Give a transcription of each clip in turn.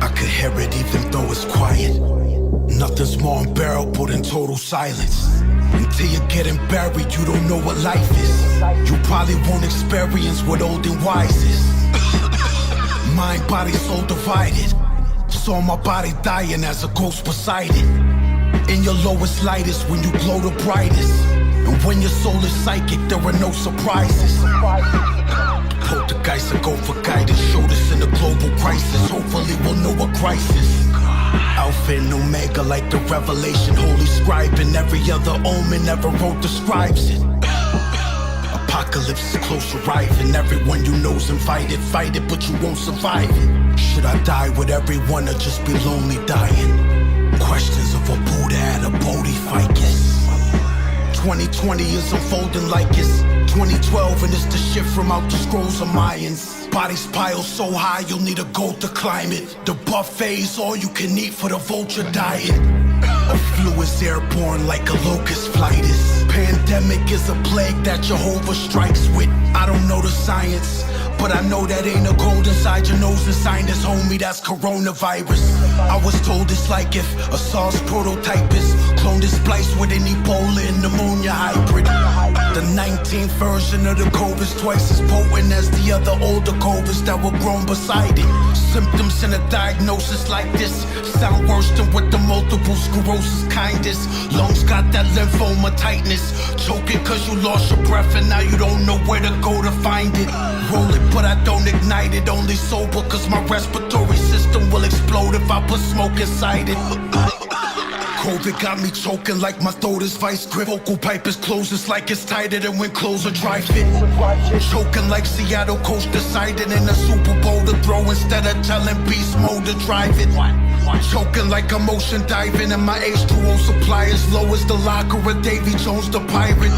I could hear it even though it's quiet. Nothing's more unbearable than total silence. Until you're getting buried, you don't know what life is. You probably won't experience what old and wise is. Mind, body, soul divided. Saw my body dying as a ghost beside it. In your lowest light is when you glow the brightest. And when your soul is psychic, there are no surprises. Poltergeist, I go for guidance. Showed us in a global crisis. Hopefully we'll know a crisis. Alpha and Omega like the revelation. Holy scribe and every other omen ever wrote describes it. Apocalypse is close arriving. Everyone you know's invited. Fight it, but you won't survive it. Should I die with everyone or just be lonely dying? Questions of a Buddha at a Bodhi-ficus. 2020 is unfolding like it's 2012, and it's the shit from out the scrolls of Mayans. Bodies piled so high you'll need a goat to climb it. The buffet's all you can eat for the vulture diet. A flu is airborne like a locust flight is. Pandemic is a plague that Jehovah strikes with. I don't know the science, but I know that ain't a cold inside your nose and sinus, homie, that's coronavirus. I was told it's like if a SARS prototype is cloned and spliced with an Ebola and pneumonia hybrid. The 19th version of the COVID's twice as potent as the other older COVIDs that were grown beside it. Symptoms in a diagnosis like this sound worse than what the multiple sclerosis kindest. Lungs got that lymphoma tightness. Choking cause you lost your breath and now you don't know where to go to find it. Roll it but I don't ignite it. Only sober cause my respiratory system will explode if I put smoke inside it. COVID got me choking like my throat is vice grip. Vocal pipe is closed, it's like it's tighter than when clothes are dry fit. Choking like Seattle coach decided in a Super Bowl to throw instead of telling beast mode to drive it. Choking like I'm ocean diving and my H2O supply is low as the locker of Davy Jones the pirate.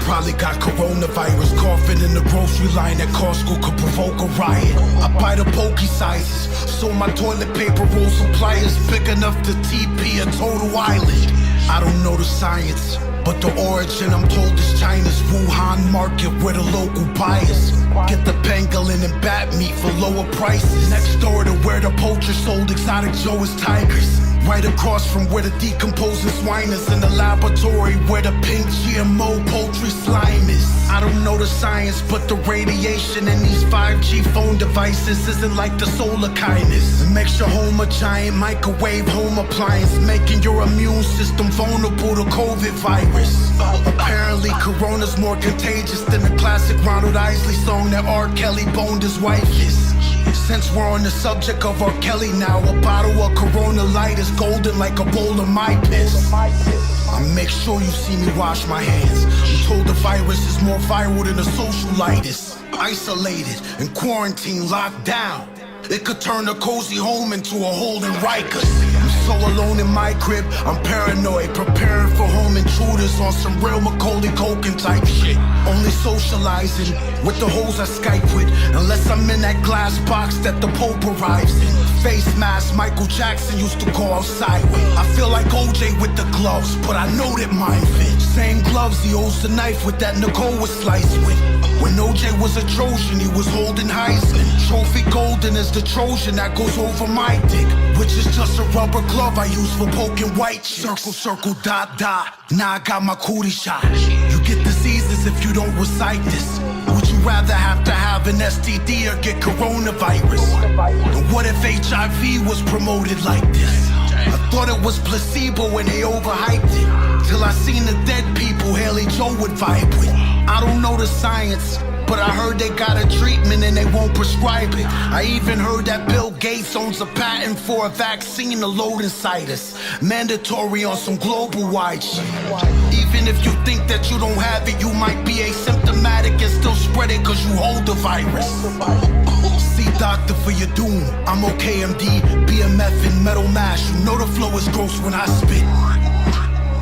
Probably got coronavirus. Coughing in the grocery line at Costco could provoke a riot. I buy the pokey sizes, so my toilet paper roll supply is big enough to TP a total island. I don't know the science, but the origin I'm told is China's Wuhan market where the local buyers get the pangolin and bat meat for lower prices. Next door to where the poacher sold exotic Joe's tigers. Right across from where the decomposing swine is in the laboratory where the pink GMO poultry slime is. I don't know the science, but the radiation in these 5G phone devices isn't like the solar kindness. It makes your home a giant microwave home appliance, making your immune system vulnerable to COVID virus. Apparently Corona's more contagious than the classic Ronald Isley song that R. Kelly boned his wife is. Since we're on the subject of R. Kelly now, a bottle of Corona Light is golden like a bowl of my piss. I make sure you see me wash my hands. I'm told the virus is more viral than a socialitis. Isolated and quarantined, locked down. It could turn a cozy home into a hole in Rikers. I'm so alone in my crib, I'm paranoid, preparing for home intruders on some real Macaulay Culkin type shit. Only socializing with the hoes I Skype with, unless I'm in that glass box that the Pope arrives in. Face mask Michael Jackson used to go outside with. I feel like OJ with the gloves, but I know that mine fit. Same gloves he holds the knife with that Nicole was sliced with. When OJ was a Trojan, he was holding Heisman. Trophy golden is the Trojan that goes over my dick, which is just a rubber glove I use for poking white chicks. Circle, circle, dot, dot. Now I got my cootie shot. You get diseases if you don't recite this. Would you rather have to have an STD or get coronavirus? And what if HIV was promoted like this? I thought it was placebo when they overhyped it, till I seen the dead people Haley Joe would vibe with. I don't know the science, but I heard they got a treatment and they won't prescribe it. I even heard that Bill Gates owns a patent for a vaccine to load inside us. Mandatory on some global-wide shit. Even if you think that you don't have it, you might be asymptomatic and still spread it cause you hold the virus. See doctor for your doom. I'm okay, MD, BMF and metal mash. You know the flow is gross when I spit.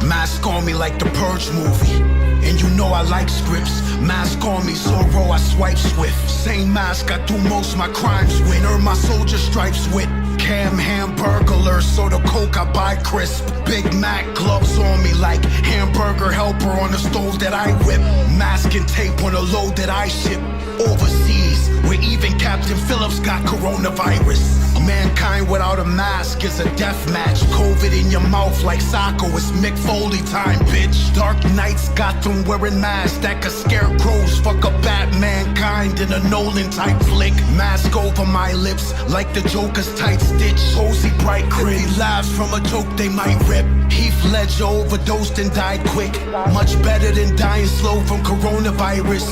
Mask on me like the Purge movie. And you know I like scripts. Mask on me, Zorro, I swipe swift. Same mask I do most my crimes with. Earn my soldier stripes with. Cam hamburglar, so the Coke I buy crisp. Big Mac gloves on me like hamburger helper on the stove that I whip. Mask and tape on a load that I ship overseas, where even Captain Phillips got coronavirus. Mankind without a mask is a death match. Covid in your mouth like Socko, it's Mick Foley time, bitch. Dark nights got them wearing masks that could scare crows. Fuck a Batmankind in a Nolan type flick. Mask over my lips like the Joker's tight stitch. Cozy bright grin. If he laughs from a joke they might rip. Heath Ledger overdosed and died quick. Much better than dying slow from coronavirus.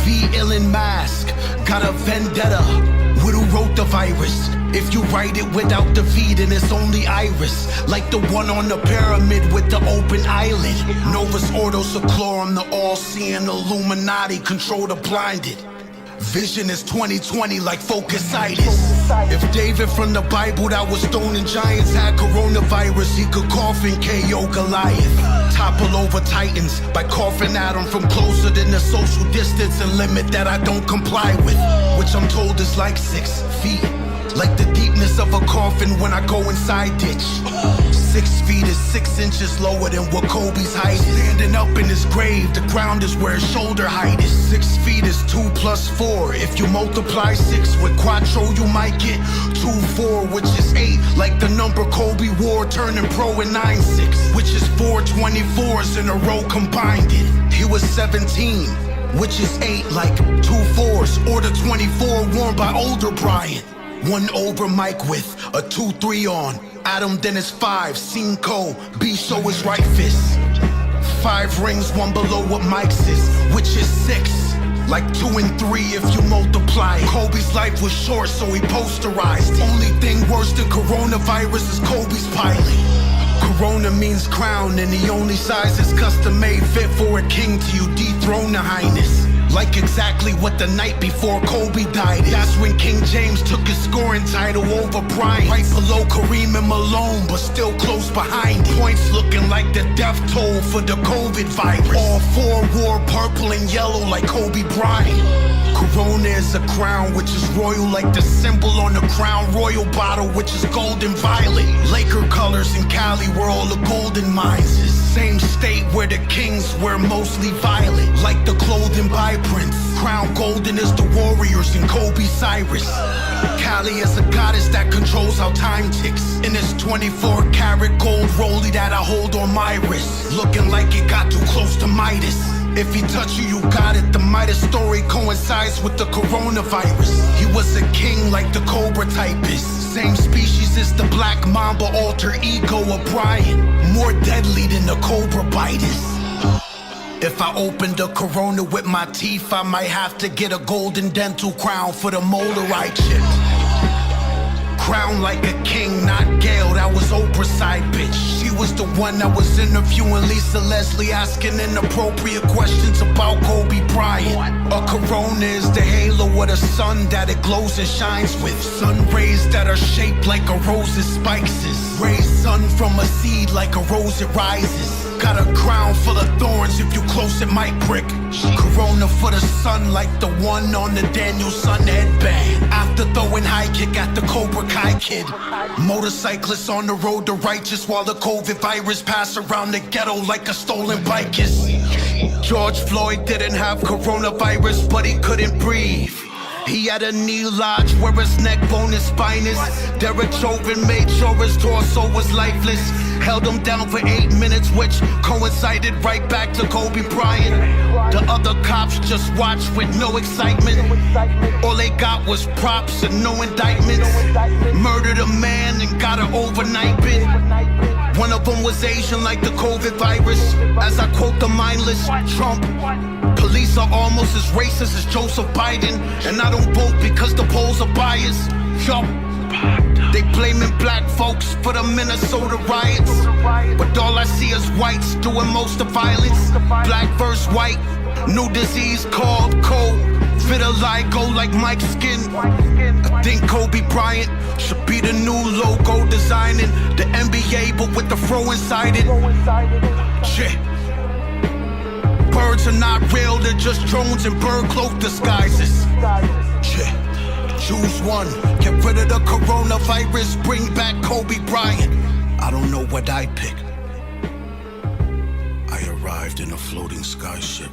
V. Illin mask, got a vendetta with who wrote the virus. If you write it without the V, then it's only Iris. Like the one on the pyramid with the open eyelid. Novus Ordo Seclorum, the all-seeing Illuminati, control the blinded. Vision is 2020 like focus-itis. If David from the Bible that was stoning giants had coronavirus, he could cough and KO Goliath. Topple over titans by coughing at them from closer than the social distance and limit that I don't comply with, which I'm told is like 6 feet. Like the deepness of a coffin when I go inside ditch. 6 feet is 6 inches lower than what Kobe's height is. Standing up in his grave, the ground is where his shoulder height is. 6 feet is 2 plus 4. If you multiply 6 with quattro, you might get 2-4, which is 8. Like the number Kobe wore turning pro in 9-6, which is 4 24s in a row combined it. He was 17, which is 8, like 2 4s, or the 24 worn by older Bryant. 1 over Mike with a 2-3 on. Adam then is 5, Cinco, B show his right fist. 5 rings, 1 below what Mike's is, which is 6. Like 2 and 3 if you multiply. Kobe's life was short, so he posterized. Only thing worse than coronavirus is Kobe's pilot. Corona means crown, and the only size is custom made, fit for a king till you dethrone the highness. Like exactly what the night before Kobe died is. That's when King James took his scoring title over Bryant. Right below Kareem and Malone, but still close behind it. Points looking like the death toll for the Kovid virus. All 4 wore purple and yellow like Kobe Bryant. Corona is a crown, which is royal like the symbol on the Crown Royal bottle, which is gold and violet. Laker colors in Cali where all the golden mines is. Same state where the kings wear mostly violet, like the clothing by Prince. Crown golden is the warriors and Kobe Cyrus. Cali is a goddess that controls how time ticks. In this 24 karat gold rollie that I hold on my wrist, looking like it got too close to Midas. If he touch you, you got it. The Midas story coincides with the coronavirus. He was a king like the Cobra typist. Same species as the Black Mamba alter ego of Brian. More deadly than the Cobra bitis. If I opened a Corona with my teeth, I might have to get a golden dental crown for the molar I chipped. Crown like a king, not Gail, that was Oprah's side bitch. She was the one that was interviewing Lisa Leslie, asking inappropriate questions about Kobe Bryant. A corona is the halo of the sun that it glows and shines with. Sun rays that are shaped like a rose's spikes is. Raise sun from a seed like a rose it rises. Got a crown full of thorns, if you close it might prick. Corona for the sun like the one on the Daniel-san headband. After throwing high kick at the Cobra Kai kid. Motorcyclists on the road to righteous while the Covid virus pass around the ghetto like a stolen bike is. George Floyd didn't have coronavirus, but he couldn't breathe. He had a knee lodge where his neck bone and spine is. Derek Chauvin made sure his torso was lifeless. Held him down for 8 minutes, which coincided right back to Kobe Bryant. The other cops just watched with no excitement. All they got was props and no indictments. Murdered a man and got an overnight bid. One of them was Asian like the Covid virus. As I quote the mindless Trump, police are almost as racist as Joseph Biden. And I don't vote because the polls are biased. Yo, they blaming black folks for the Minnesota riots, but all I see is whites doing most of violence. Black versus white, new disease called cold. Vitiligo like Mike's skin. I think Kobe Bryant should be the new logo designing the NBA, but with the fro inside it. Shit. Birds are not real, they're just drones and bird cloak disguises. Shit. Choose one, get rid of the coronavirus, bring back Kobe Bryant. I don't know what I'd pick. I arrived in a floating skyship.